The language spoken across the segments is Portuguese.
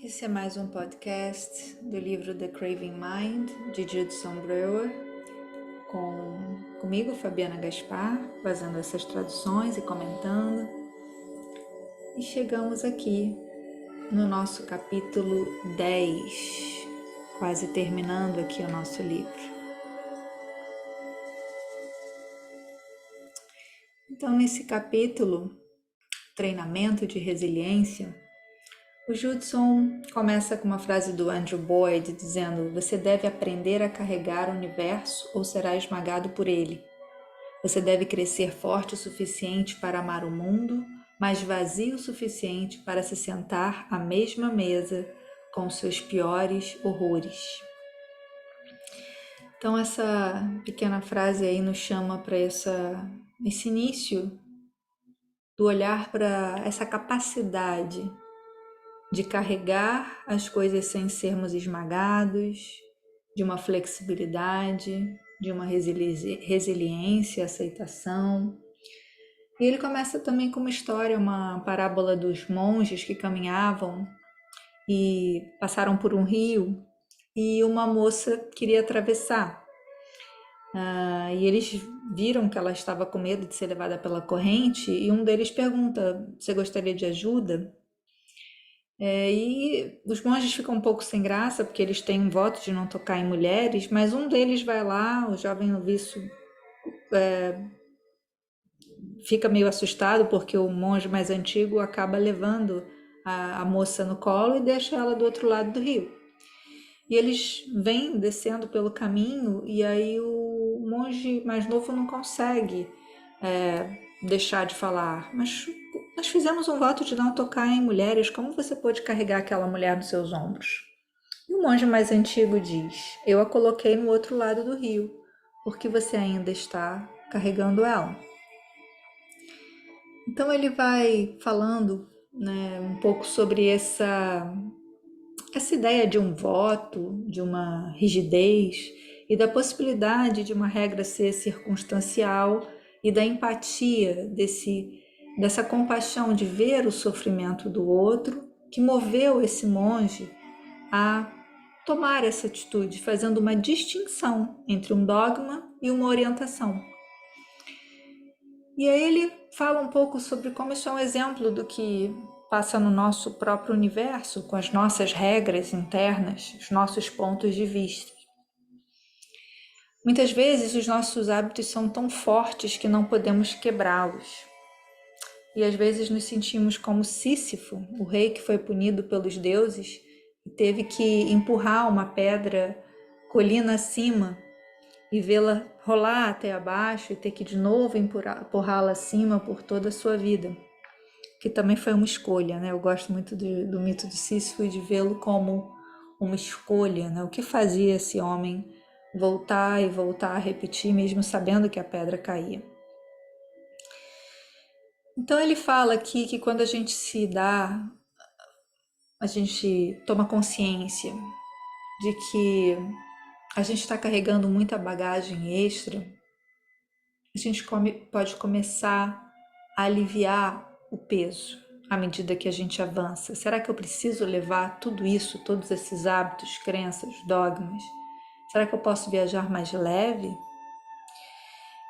Esse é mais um podcast do livro The Craving Mind, de Judson Brewer, comigo, Fabiana Gaspar, fazendo essas traduções e comentando. E chegamos aqui no nosso capítulo 10, quase terminando aqui o nosso livro. Então, nesse capítulo, Treinamento de Resiliência, o Judson começa com uma frase do Andrew Boyd dizendo: você deve aprender a carregar o universo ou será esmagado por ele. Você deve crescer forte o suficiente para amar o mundo, mas vazio o suficiente para se sentar à mesma mesa com seus piores horrores. Então essa pequena frase aí nos chama para esse início do olhar para essa capacidade de carregar as coisas sem sermos esmagados, de uma flexibilidade, de uma resiliência, aceitação. E ele começa também com uma história, uma parábola dos monges que caminhavam e passaram por um rio e uma moça queria atravessar. E eles viram que ela estava com medo de ser levada pela corrente e um deles pergunta: você gostaria de ajuda? E os monges ficam um pouco sem graça, porque eles têm um voto de não tocar em mulheres, mas um deles vai lá, o jovem noviço fica meio assustado, porque o monge mais antigo acaba levando a moça no colo e deixa ela do outro lado do rio. E eles vêm descendo pelo caminho, e aí o monge mais novo não consegue deixar de falar: mas nós fizemos um voto de não tocar em mulheres, como você pôde carregar aquela mulher nos seus ombros? E o monge mais antigo diz: eu a coloquei no outro lado do rio, porque você ainda está carregando ela. Então ele vai falando, né, um pouco sobre essa ideia de um voto, de uma rigidez e da possibilidade de uma regra ser circunstancial e da empatia, dessa compaixão de ver o sofrimento do outro, que moveu esse monge a tomar essa atitude, fazendo uma distinção entre um dogma e uma orientação. E aí ele fala um pouco sobre como isso é um exemplo do que passa no nosso próprio universo, com as nossas regras internas, os nossos pontos de vista. Muitas vezes os nossos hábitos são tão fortes que não podemos quebrá-los. E às vezes nos sentimos como Sísifo, o rei que foi punido pelos deuses e teve que empurrar uma pedra colina acima e vê-la rolar até abaixo e ter que de novo empurrá-la acima por toda a sua vida, que também foi uma escolha, né? Eu gosto muito do mito de Sísifo e de vê-lo como uma escolha, né? O que fazia esse homem voltar e voltar a repetir, mesmo sabendo que a pedra caía. Então ele fala aqui que quando a gente toma consciência de que a gente está carregando muita bagagem extra, a gente pode começar a aliviar o peso à medida que a gente avança. Será que eu preciso levar tudo isso, todos esses hábitos, crenças, dogmas? Será que eu posso viajar mais leve?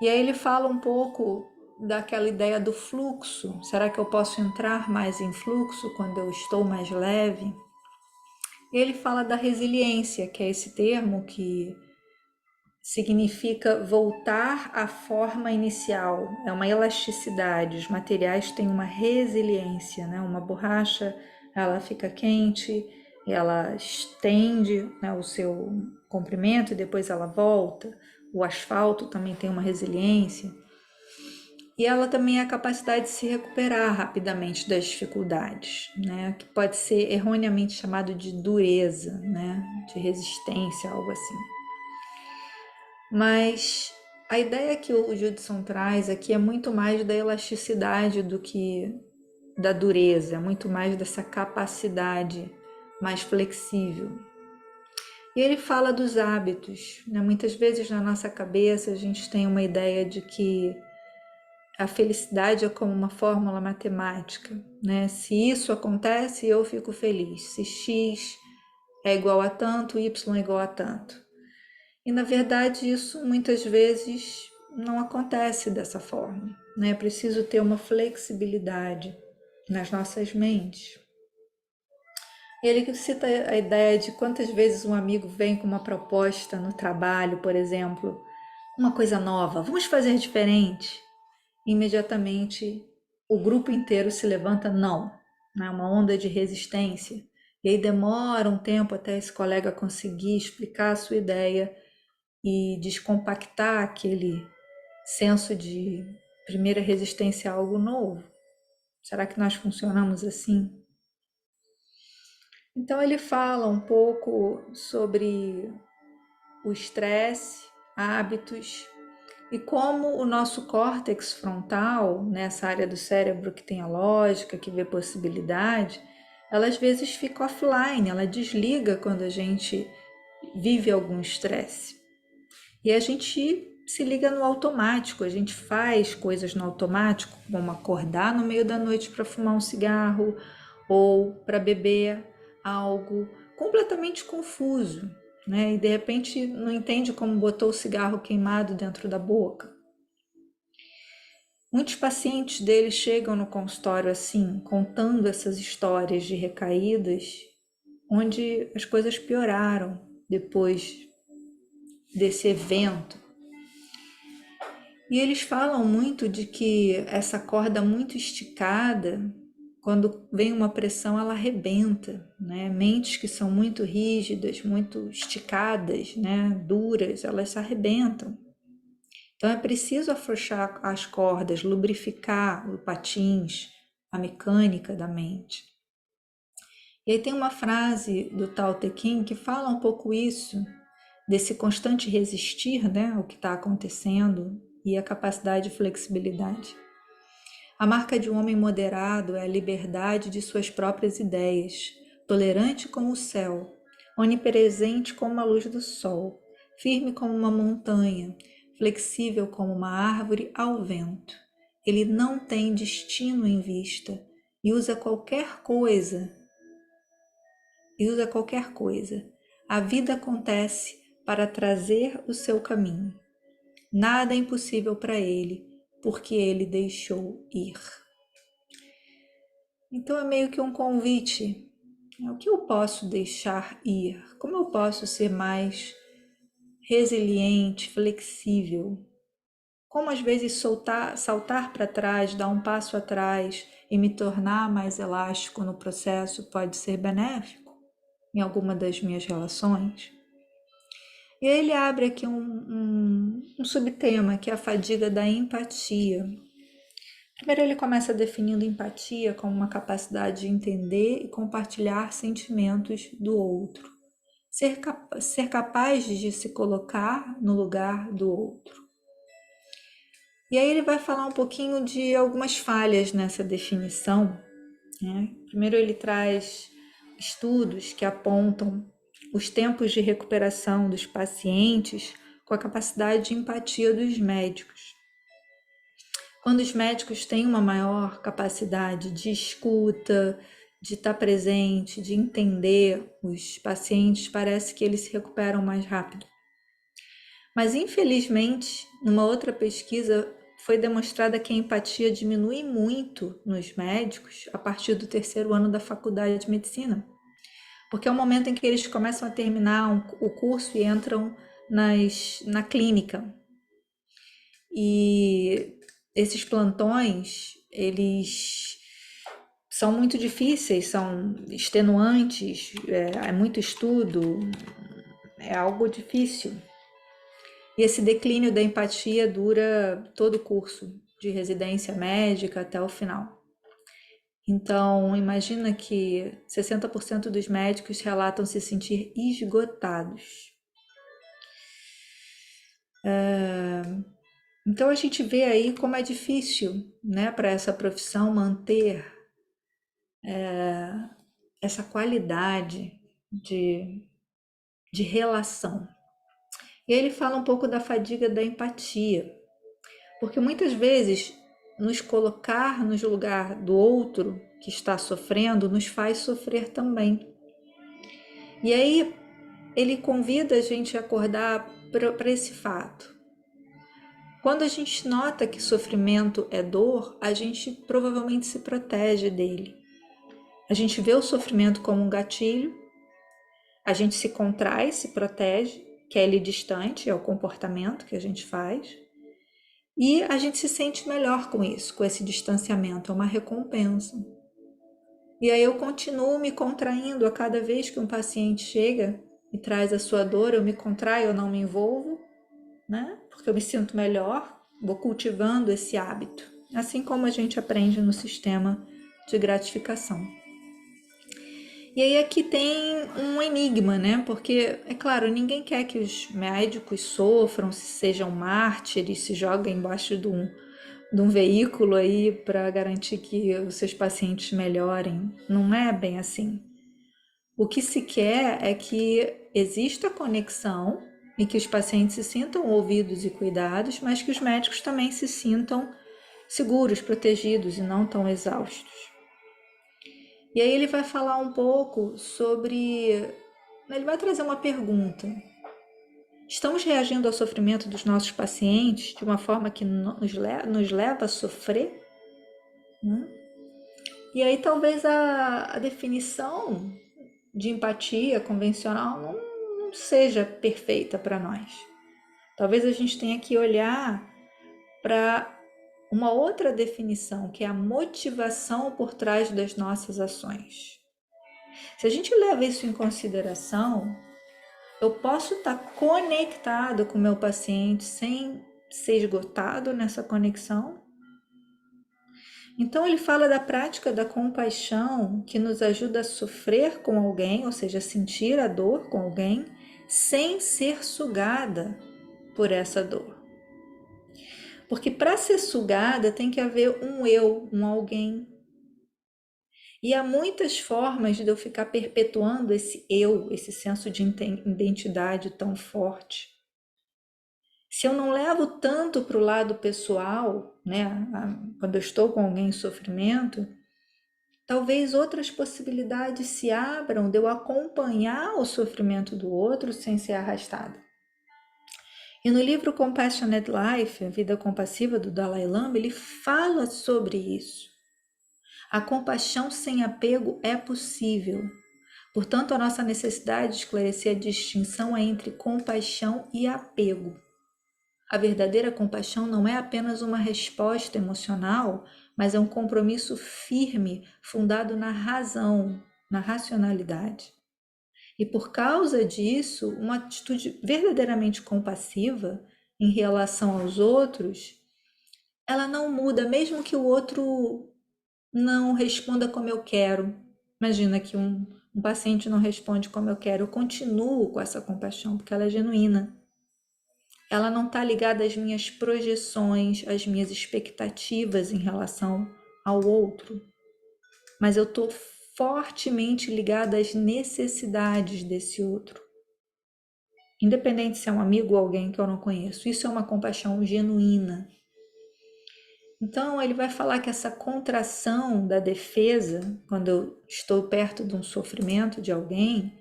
E aí ele fala um pouco daquela ideia do fluxo. Será que eu posso entrar mais em fluxo quando eu estou mais leve? E ele fala da resiliência, que é esse termo que significa voltar à forma inicial, é uma elasticidade, os materiais têm uma resiliência, né? Uma borracha, ela fica quente, ela estende, né, o seu comprimento e depois ela volta. O asfalto também tem uma resiliência. E ela também é a capacidade de se recuperar rapidamente das dificuldades, né? Que pode ser erroneamente chamado de dureza, né? De resistência, algo assim. Mas a ideia que o Judson traz aqui é muito mais da elasticidade do que da dureza, é muito mais dessa capacidade mais flexível. E ele fala dos hábitos, né? Muitas vezes na nossa cabeça a gente tem uma ideia de que a felicidade é como uma fórmula matemática, né? Se isso acontece, eu fico feliz. Se X é igual a tanto, Y é igual a tanto. E na verdade isso muitas vezes não acontece dessa forma, né? É preciso ter uma flexibilidade nas nossas mentes. Ele cita a ideia de quantas vezes um amigo vem com uma proposta no trabalho, por exemplo, uma coisa nova, vamos fazer diferente. Imediatamente o grupo inteiro se levanta, não, né? Uma onda de resistência. E aí demora um tempo até esse colega conseguir explicar a sua ideia e descompactar aquele senso de primeira resistência a algo novo. Será que nós funcionamos assim? Então ele fala um pouco sobre o estresse, hábitos e como o nosso córtex frontal, nessa área do cérebro que tem a lógica, que vê possibilidade, ela às vezes fica offline, ela desliga quando a gente vive algum estresse. E a gente se liga no automático, a gente faz coisas no automático, como acordar no meio da noite para fumar um cigarro ou para beber algo completamente confuso, né? E de repente não entende como botou o cigarro queimado dentro da boca. Muitos pacientes dele chegam no consultório assim, contando essas histórias de recaídas, onde as coisas pioraram depois desse evento. E eles falam muito de que essa corda muito esticada, quando vem uma pressão, ela arrebenta, né? Mentes que são muito rígidas, muito esticadas, né? Duras, elas se arrebentam. Então é preciso afrouxar as cordas, lubrificar os patins, a mecânica da mente. E aí tem uma frase do Tao Te Ching que fala um pouco isso, desse constante resistir, né, ao que está acontecendo e a capacidade de flexibilidade. A marca de um homem moderado é a liberdade de suas próprias ideias, tolerante como o céu, onipresente como a luz do sol, firme como uma montanha, flexível como uma árvore ao vento. Ele não tem destino em vista e usa qualquer coisa. A vida acontece para trazer o seu caminho. Nada é impossível para ele, porque ele deixou ir. Então é meio que um convite. O que eu posso deixar ir? Como eu posso ser mais resiliente, flexível? Como às vezes saltar para trás, dar um passo atrás e me tornar mais elástico no processo pode ser benéfico em alguma das minhas relações? E aí ele abre aqui um subtema, que é a fadiga da empatia. Primeiro ele começa definindo empatia como uma capacidade de entender e compartilhar sentimentos do outro. Ser capaz de se colocar no lugar do outro. E aí ele vai falar um pouquinho de algumas falhas nessa definição, né? Primeiro ele traz estudos que apontam os tempos de recuperação dos pacientes com a capacidade de empatia dos médicos. Quando os médicos têm uma maior capacidade de escuta, de estar presente, de entender os pacientes, parece que eles se recuperam mais rápido. Mas, infelizmente, numa outra pesquisa, foi demonstrada que a empatia diminui muito nos médicos a partir do terceiro ano da faculdade de medicina. Porque é o momento em que eles começam a terminar o curso e entram na clínica. E esses plantões, eles são muito difíceis, são extenuantes, é muito estudo, é algo difícil. E esse declínio da empatia dura todo o curso de residência médica até o final. Então, imagina que 60% dos médicos relatam se sentir esgotados. Então, a gente vê aí como é difícil, né, para essa profissão manter essa qualidade de relação. E aí ele fala um pouco da fadiga da empatia, porque muitas vezes nos colocar no lugar do outro que está sofrendo nos faz sofrer também. E aí ele convida a gente a acordar para esse fato. Quando a gente nota que sofrimento é dor, a gente provavelmente se protege dele. A gente vê o sofrimento como um gatilho, a gente se contrai, se protege, quer ele distante, é o comportamento que a gente faz. E a gente se sente melhor com isso, com esse distanciamento, é uma recompensa. E aí eu continuo me contraindo a cada vez que um paciente chega e traz a sua dor, eu me contraio, eu não me envolvo, né? Porque eu me sinto melhor, vou cultivando esse hábito, assim como a gente aprende no sistema de gratificação. E aí aqui tem um enigma, né? Porque, é claro, ninguém quer que os médicos sofram, sejam mártires, se joguem embaixo de um veículo aí para garantir que os seus pacientes melhorem. Não é bem assim. O que se quer é que exista conexão e que os pacientes se sintam ouvidos e cuidados, mas que os médicos também se sintam seguros, protegidos e não tão exaustos. E aí ele vai falar um pouco sobre... Ele vai trazer uma pergunta. Estamos reagindo ao sofrimento dos nossos pacientes de uma forma que nos leva a sofrer? Né? E aí talvez a definição de empatia convencional não seja perfeita para nós. Talvez a gente tenha que olhar para uma outra definição, que é a motivação por trás das nossas ações. Se a gente leva isso em consideração, eu posso estar conectado com o meu paciente sem ser esgotado nessa conexão. Então ele fala da prática da compaixão que nos ajuda a sofrer com alguém, ou seja, sentir a dor com alguém, sem ser sugada por essa dor. Porque para ser sugada tem que haver um eu, um alguém. E há muitas formas de eu ficar perpetuando esse eu, esse senso de identidade tão forte. Se eu não levo tanto para o lado pessoal, né, quando eu estou com alguém em sofrimento, talvez outras possibilidades se abram de eu acompanhar o sofrimento do outro sem ser arrastada. E no livro Compassionate Life, A Vida Compassiva, do Dalai Lama, ele fala sobre isso. A compaixão sem apego é possível. Portanto, a nossa necessidade de esclarecer a distinção é entre compaixão e apego. A verdadeira compaixão não é apenas uma resposta emocional, mas é um compromisso firme, fundado na razão, na racionalidade. E por causa disso, uma atitude verdadeiramente compassiva em relação aos outros, ela não muda, mesmo que o outro não responda como eu quero. Imagina que um paciente não responde como eu quero, eu continuo com essa compaixão, porque ela é genuína. Ela não está ligada às minhas projeções, às minhas expectativas em relação ao outro, mas eu estou fortemente ligada às necessidades desse outro, independente se é um amigo ou alguém que eu não conheço. Isso é uma compaixão genuína. Então ele vai falar que essa contração da defesa, quando eu estou perto de um sofrimento de alguém,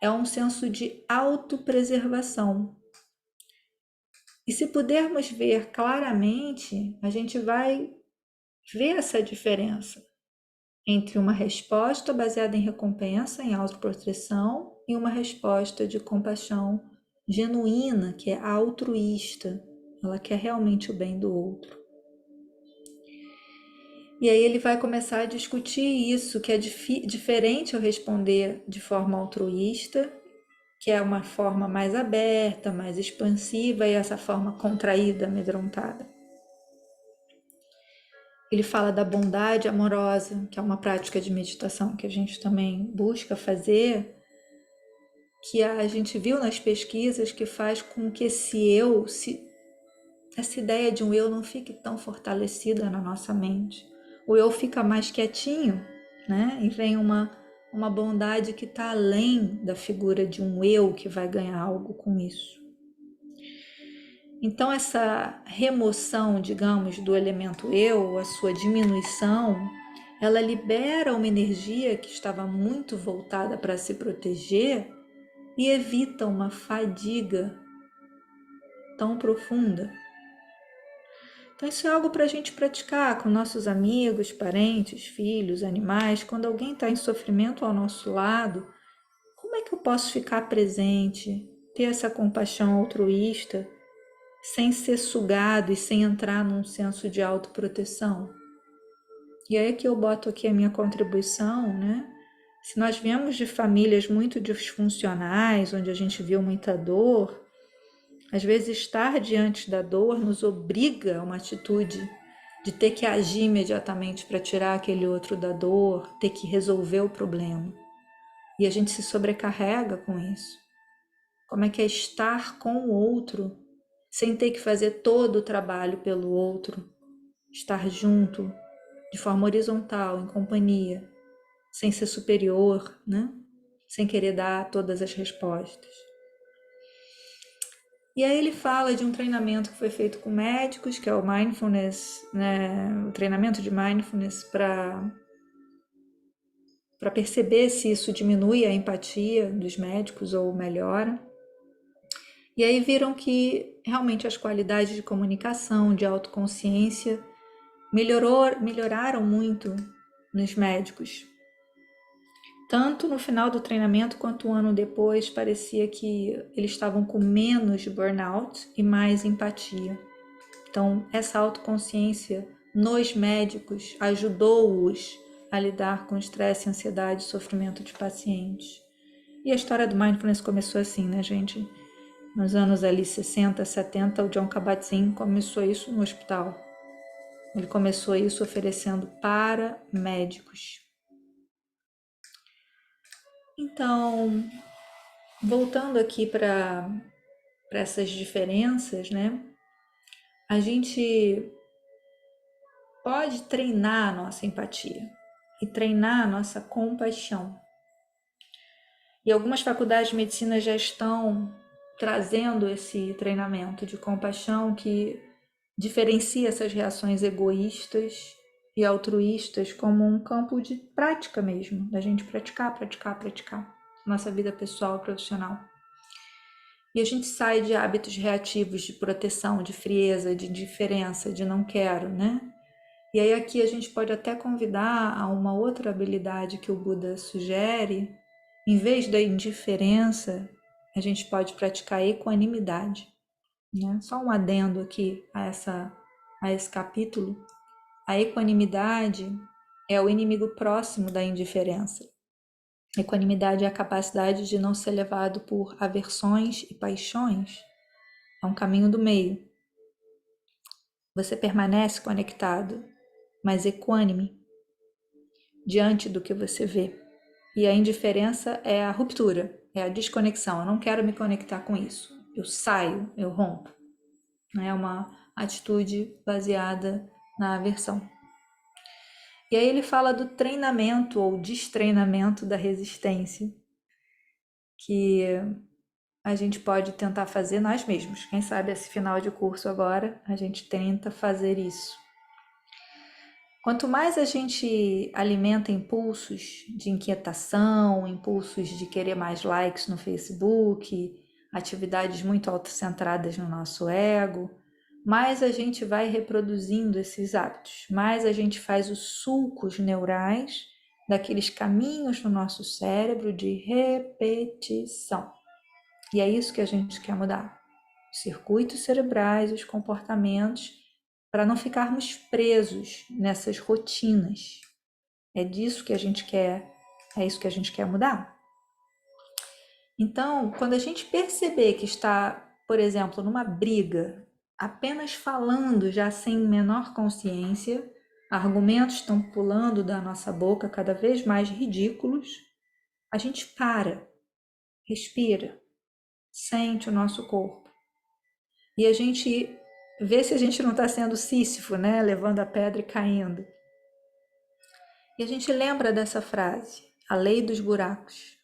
é um senso de autopreservação. E se pudermos ver claramente, a gente vai ver essa diferença entre uma resposta baseada em recompensa, em autoproteção, e uma resposta de compaixão genuína, que é altruísta. Ela quer realmente o bem do outro. E aí ele vai começar a discutir isso, que é diferente eu responder de forma altruísta, que é uma forma mais aberta, mais expansiva, e essa forma contraída, amedrontada. Ele fala da bondade amorosa, que é uma prática de meditação que a gente também busca fazer, que a gente viu nas pesquisas que faz com que essa ideia de um eu não fique tão fortalecida na nossa mente. O eu fica mais quietinho, né? E vem uma bondade que está além da figura de um eu que vai ganhar algo com isso. Então, essa remoção, digamos, do elemento eu, a sua diminuição, ela libera uma energia que estava muito voltada para se proteger e evita uma fadiga tão profunda. Então, isso é algo para a gente praticar com nossos amigos, parentes, filhos, animais. Quando alguém está em sofrimento ao nosso lado, como é que eu posso ficar presente, ter essa compaixão altruísta, sem ser sugado e sem entrar num senso de autoproteção? E aí que eu boto aqui a minha contribuição, né? Se nós viemos de famílias muito disfuncionais, onde a gente viu muita dor, às vezes estar diante da dor nos obriga a uma atitude de ter que agir imediatamente para tirar aquele outro da dor, ter que resolver o problema. E a gente se sobrecarrega com isso. Como é que é estar com o outro sem ter que fazer todo o trabalho pelo outro? Estar junto, de forma horizontal, em companhia, sem ser superior, né? Sem querer dar todas as respostas. E aí ele fala de um treinamento que foi feito com médicos, que é o mindfulness, né? O treinamento de mindfulness para perceber se isso diminui a empatia dos médicos ou melhora. E aí viram que realmente as qualidades de comunicação, de autoconsciência, melhoraram muito nos médicos. Tanto no final do treinamento quanto um ano depois, parecia que eles estavam com menos burnout e mais empatia. Então, essa autoconsciência nos médicos ajudou-os a lidar com estresse, ansiedade e sofrimento de pacientes. E a história do Mindfulness começou assim, né, gente? Nos anos ali 60, 70, o Jon Kabat-Zinn começou isso no hospital. Ele começou isso oferecendo para médicos. Então, voltando aqui para essas diferenças, né? A gente pode treinar a nossa empatia e treinar a nossa compaixão. E algumas faculdades de medicina já estão trazendo esse treinamento de compaixão que diferencia essas reações egoístas e altruístas como um campo de prática mesmo, da gente praticar nossa vida pessoal e profissional. E a gente sai de hábitos reativos de proteção, de frieza, de indiferença, de não quero, né? E aí aqui a gente pode até convidar a uma outra habilidade que o Buda sugere. Em vez da indiferença, a gente pode praticar a equanimidade, né? Só um adendo aqui a esse capítulo. A equanimidade é o inimigo próximo da indiferença. Equanimidade é a capacidade de não ser levado por aversões e paixões. É um caminho do meio. Você permanece conectado, mas equânime diante do que você vê. E a indiferença é a ruptura, é a desconexão. Eu não quero me conectar com isso. Eu saio, eu rompo. É uma atitude baseada na aversão. E aí ele fala do treinamento ou destreinamento da resistência, que a gente pode tentar fazer nós mesmos. Quem sabe esse final de curso agora a gente tenta fazer isso. Quanto mais a gente alimenta impulsos de inquietação, impulsos de querer mais likes no Facebook, atividades muito autocentradas no nosso ego, mais a gente vai reproduzindo esses hábitos, mais a gente faz os sulcos neurais daqueles caminhos no nosso cérebro de repetição. E é isso que a gente quer mudar. Os circuitos cerebrais, os comportamentos, para não ficarmos presos nessas rotinas. É disso que a gente quer, é isso que a gente quer mudar. Então, quando a gente perceber que está, por exemplo, numa briga, apenas falando já sem menor consciência, argumentos estão pulando da nossa boca cada vez mais ridículos, a gente para, respira, sente o nosso corpo. E a gente vê se a gente não está sendo Sísifo, né? Levando a pedra e caindo. E a gente lembra dessa frase, a lei dos buracos.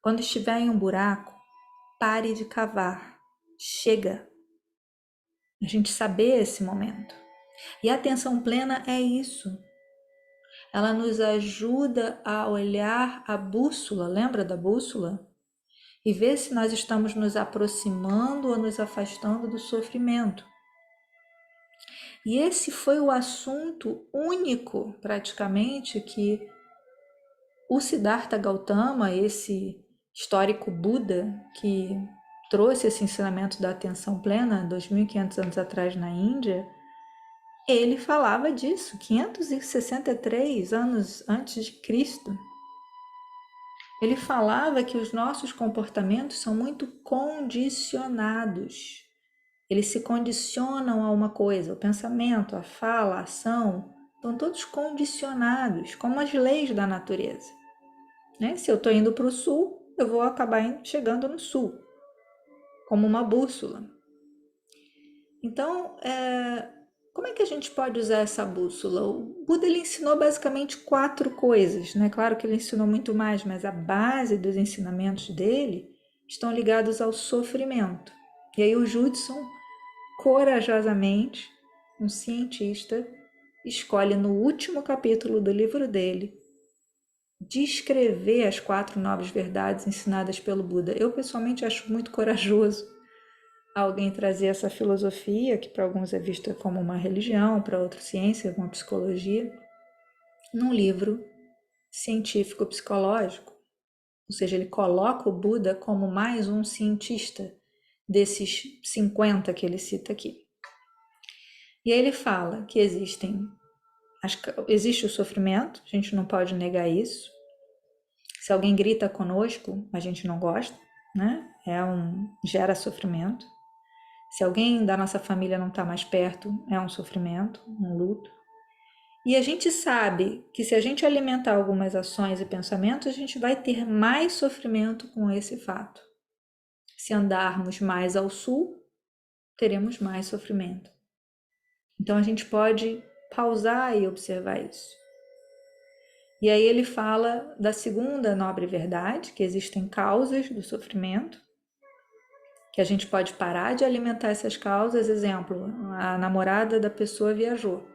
Quando estiver em um buraco, pare de cavar. Chega. A gente saber esse momento. E a atenção plena é isso. Ela nos ajuda a olhar a bússola, lembra da bússola? E ver se nós estamos nos aproximando ou nos afastando do sofrimento. E esse foi o assunto único, praticamente, que o Siddhartha Gautama, esse histórico Buda que trouxe esse ensinamento da atenção plena 2.500 anos atrás na Índia, ele falava disso, 563 anos antes de Cristo. Ele falava que os nossos comportamentos são muito condicionados. Eles se condicionam a uma coisa, o pensamento, a fala, a ação, estão todos condicionados, como as leis da natureza. Né? Se eu estou indo para o sul, eu vou acabar chegando no sul, como uma bússola. Então, como é que a gente pode usar essa bússola? O Buda ele ensinou basicamente 4 coisas, né? Claro que ele ensinou muito mais, mas a base dos ensinamentos dele estão ligados ao sofrimento. E aí o Judson, corajosamente, um cientista, escolhe no último capítulo do livro dele descrever as 4 nobres verdades ensinadas pelo Buda. Eu pessoalmente acho muito corajoso alguém trazer essa filosofia, que para alguns é vista como uma religião, para outros ciência, uma psicologia, num livro científico psicológico. Ou seja, ele coloca o Buda como mais um cientista desses 50 que ele cita aqui. E aí ele fala que existe o sofrimento, a gente não pode negar isso. Se alguém grita conosco, a gente não gosta, né? Gera sofrimento. Se alguém da nossa família não está mais perto, é um sofrimento, um luto. E a gente sabe que se a gente alimentar algumas ações e pensamentos, a gente vai ter mais sofrimento com esse fato. Se andarmos mais ao sul, teremos mais sofrimento. Então a gente pode pausar e observar isso. E aí ele fala da segunda nobre verdade, que existem causas do sofrimento, que a gente pode parar de alimentar essas causas. Exemplo, a namorada da pessoa viajou.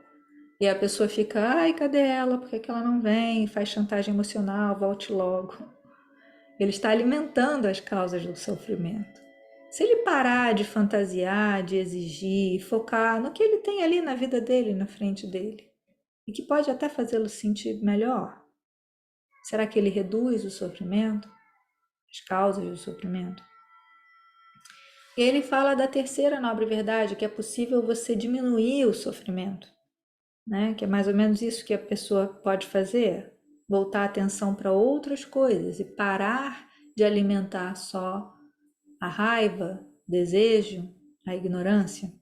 E a pessoa fica, ai, cadê ela? Por que ela não vem? Faz chantagem emocional, volte logo. Ele está alimentando as causas do sofrimento. Se ele parar de fantasiar, de exigir, focar no que ele tem ali na vida dele, na frente dele, e que pode até fazê-lo sentir melhor, será que ele reduz o sofrimento? As causas do sofrimento? E ele fala da terceira nobre verdade, que é possível você diminuir o sofrimento, né? Que é mais ou menos isso que a pessoa pode fazer, voltar a atenção para outras coisas e parar de alimentar só a raiva, desejo, a ignorância,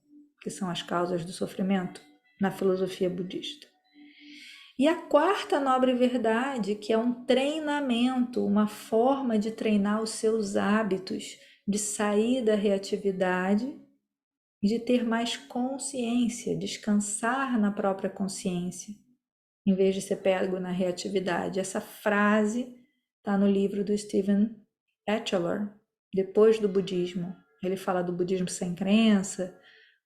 que são as causas do sofrimento na filosofia budista. E a quarta nobre verdade, que é um treinamento, uma forma de treinar os seus hábitos, de sair da reatividade e de ter mais consciência, descansar na própria consciência, em vez de ser pego na reatividade. Essa frase está no livro do Stephen Batchelor, Depois do Budismo. Ele fala do budismo sem crença,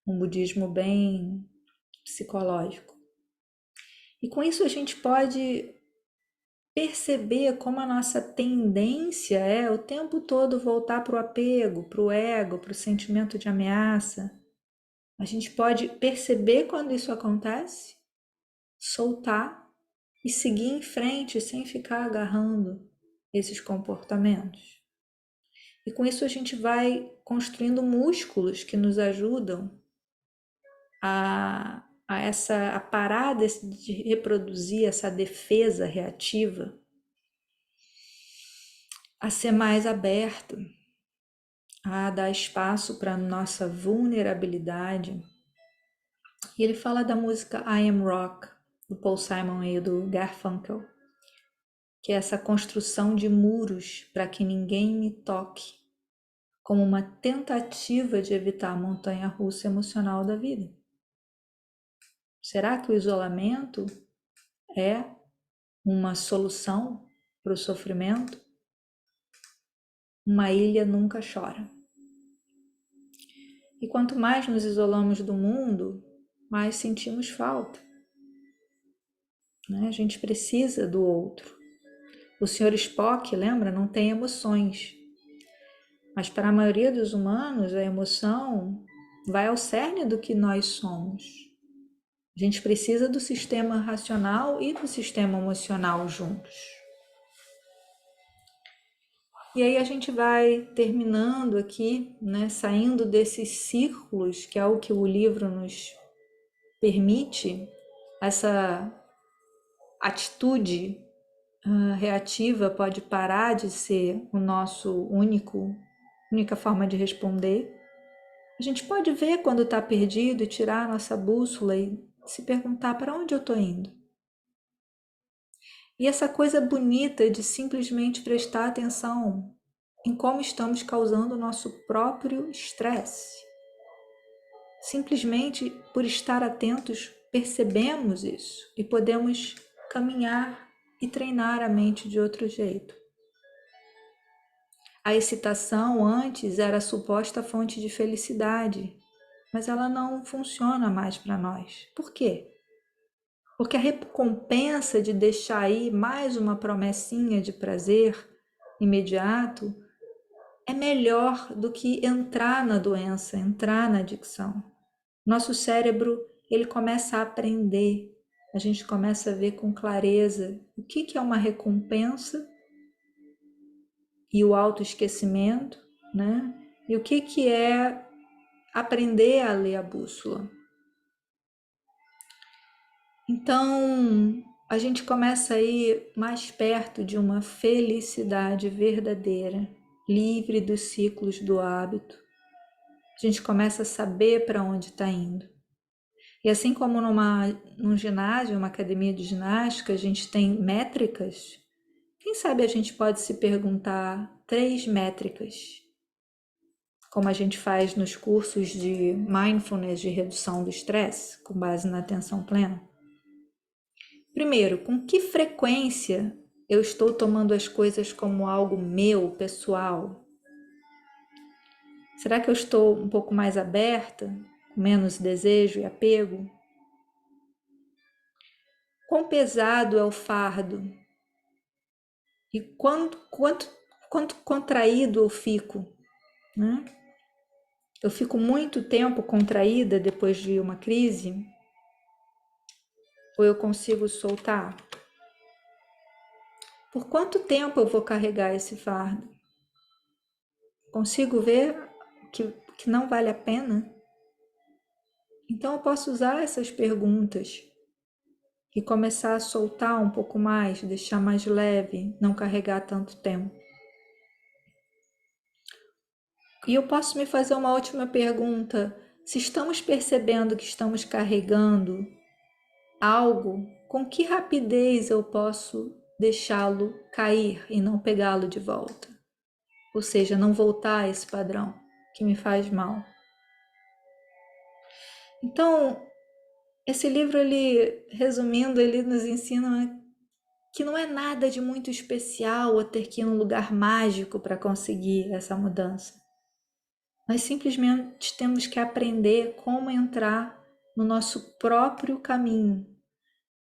um budismo bem psicológico. E com isso a gente pode perceber como a nossa tendência é o tempo todo voltar para o apego, para o ego, para o sentimento de ameaça. A gente pode perceber quando isso acontece, soltar e seguir em frente sem ficar agarrando esses comportamentos. E com isso a gente vai construindo músculos que nos ajudam a parar de reproduzir essa defesa reativa, a ser mais aberto, a dar espaço para a nossa vulnerabilidade. E ele fala da música I Am Rock, do Paul Simon e do Garfunkel, que é essa construção de muros para que ninguém me toque, como uma tentativa de evitar a montanha-russa emocional da vida. Será que o isolamento é uma solução para o sofrimento? Uma ilha nunca chora. E quanto mais nos isolamos do mundo, mais sentimos falta, né? A gente precisa do outro. O Sr. Spock, lembra, não tem emoções. Mas para a maioria dos humanos, a emoção vai ao cerne do que nós somos. A gente precisa do sistema racional e do sistema emocional juntos. E aí a gente vai terminando aqui, né, saindo desses círculos, que é o que o livro nos permite, essa atitude reativa pode parar de ser o nosso única forma de responder. A gente pode ver quando está perdido e tirar a nossa bússola e se perguntar para onde eu estou indo. E essa coisa bonita de simplesmente prestar atenção em como estamos causando o nosso próprio estresse. Simplesmente por estar atentos, percebemos isso e podemos caminhar e treinar a mente de outro jeito. A excitação antes era a suposta fonte de felicidade, mas ela não funciona mais para nós. Por quê? Porque a recompensa de deixar aí mais uma promessinha de prazer imediato é melhor do que entrar na doença, entrar na adicção. Nosso cérebro, ele começa a aprender, a gente começa a ver com clareza o que é uma recompensa e o autoesquecimento, né? E o que é aprender a ler a bússola. Então, a gente começa a ir mais perto de uma felicidade verdadeira, livre dos ciclos do hábito. A gente começa a saber para onde está indo. E assim como num ginásio, uma academia de ginástica, a gente tem métricas, quem sabe a gente pode se perguntar 3 métricas, como a gente faz nos cursos de mindfulness de redução do estresse, com base na atenção plena. Primeiro, com que frequência eu estou tomando as coisas como algo meu, pessoal? Será que eu estou um pouco mais aberta, com menos desejo e apego? Quão pesado é o fardo? E quanto contraído eu fico, né? Eu fico muito tempo contraída depois de uma crise? Ou eu consigo soltar? Por quanto tempo eu vou carregar esse fardo? Consigo ver que não vale a pena? Então eu posso usar essas perguntas e começar a soltar um pouco mais, deixar mais leve, não carregar tanto tempo. E eu posso me fazer uma última pergunta: se estamos percebendo que estamos carregando algo, com que rapidez eu posso deixá-lo cair e não pegá-lo de volta? Ou seja, não voltar a esse padrão que me faz mal. Então, esse livro, ele, resumindo, ele nos ensina que não é nada de muito especial ou ter que ir num lugar mágico para conseguir essa mudança. Nós simplesmente temos que aprender como entrar no nosso próprio caminho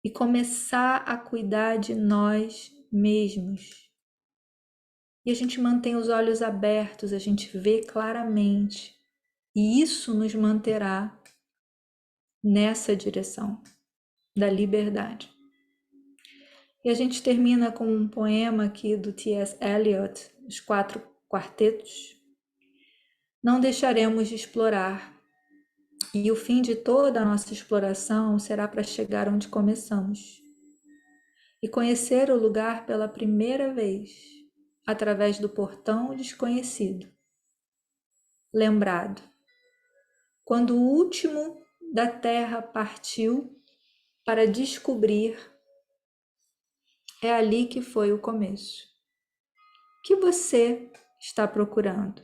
e começar a cuidar de nós mesmos. E a gente mantém os olhos abertos, a gente vê claramente. E isso nos manterá nessa direção da liberdade. E a gente termina com um poema aqui do T.S. Eliot, Os 4 Quartetos. Não deixaremos de explorar, e o fim de toda a nossa exploração será para chegar onde começamos e conhecer o lugar pela primeira vez, através do portão desconhecido. Lembrado, quando o último da terra partiu para descobrir, é ali que foi o começo. O que você está procurando?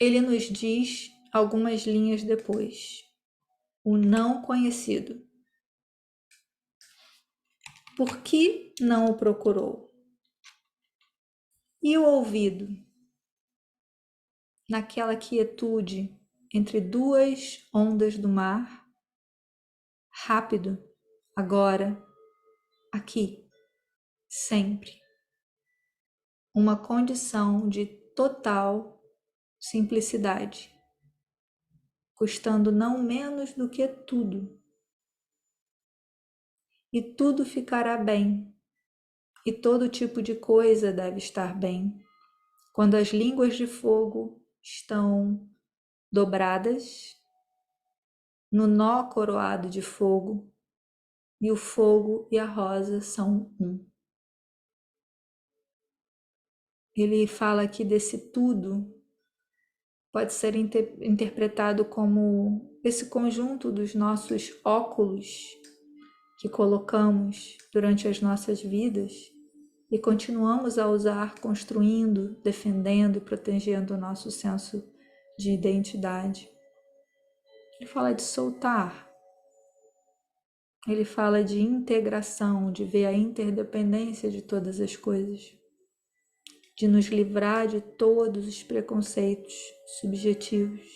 Ele nos diz algumas linhas depois. O não conhecido. Por que não o procurou? E o ouvido? naquela quietude entre duas ondas do mar, rápido, agora, aqui, sempre. Uma condição de total simplicidade, custando não menos do que tudo. E tudo ficará bem, e todo tipo de coisa deve estar bem, quando as línguas de fogo estão dobradas no nó coroado de fogo, e o fogo e a rosa são um. Ele fala aqui desse tudo, pode ser interpretado como esse conjunto dos nossos óculos que colocamos durante as nossas vidas e continuamos a usar construindo, defendendo e protegendo o nosso senso de identidade. Ele fala de soltar, ele fala de integração, de ver a interdependência de todas as coisas, de nos livrar de todos os preconceitos subjetivos.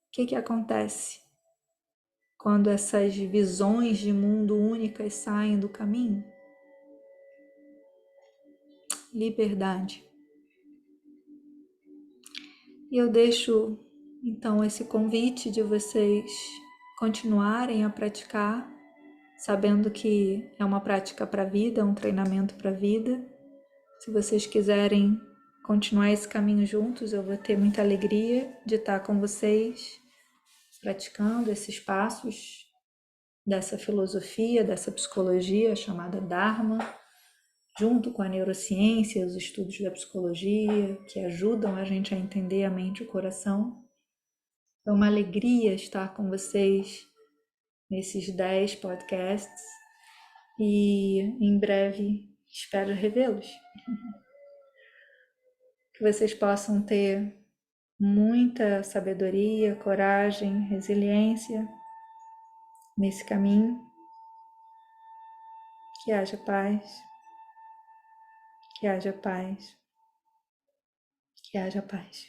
O que acontece quando essas visões de mundo únicas saem do caminho? Liberdade. E eu deixo então esse convite de vocês continuarem a praticar, sabendo que é uma prática para a vida, é um treinamento para a vida. Se vocês quiserem continuar esse caminho juntos, eu vou ter muita alegria de estar com vocês, praticando esses passos dessa filosofia, dessa psicologia chamada Dharma, junto com a neurociência, os estudos da psicologia, que ajudam a gente a entender a mente e o coração. É uma alegria estar com vocês nesses 10 podcasts e em breve espero revê-los. Que vocês possam ter muita sabedoria, coragem, resiliência nesse caminho. Que haja paz, que haja paz, que haja paz.